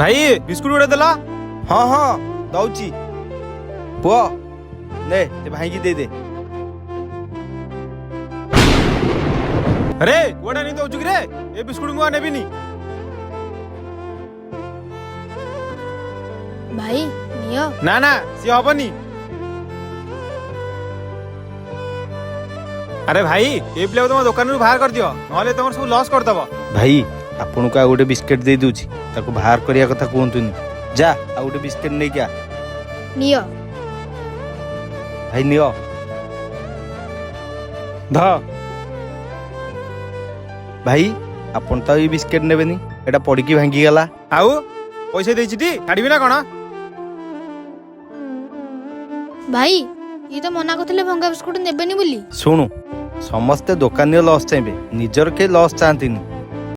भाई बिस्कुट गोटे देला। हाँ हाँ दौची पुआ ले ते भाई की दे दे। अरे गोटे नहीं दौचु कि रे ए बिस्कुट मुआ नेबिनी। भाई नियो। ना ना सी हबनी। अरे भाई ए पिला तुम दुकान रु बाहर कर दियो नहले तुम सब लॉस कर दबो। भाई आपन को आ गोटे बिस्किट दे दूची ताको बाहर करिया कथा कहतुनी जा आ गोटे बिस्किट नहीं क्या नियो। भाई नियो ध भाई आपन तो ये बिस्किट नेबेनी एटा पड़ी की भांगी गला। आउ पैसे देछि टी काढिबी ना कोन। भाई ये तो मना करथिले भंगा बिस्कुट नेबेनी बोली। शुणु समस्ते दुकानी लॉस चाहिए निजर के लॉस चाहती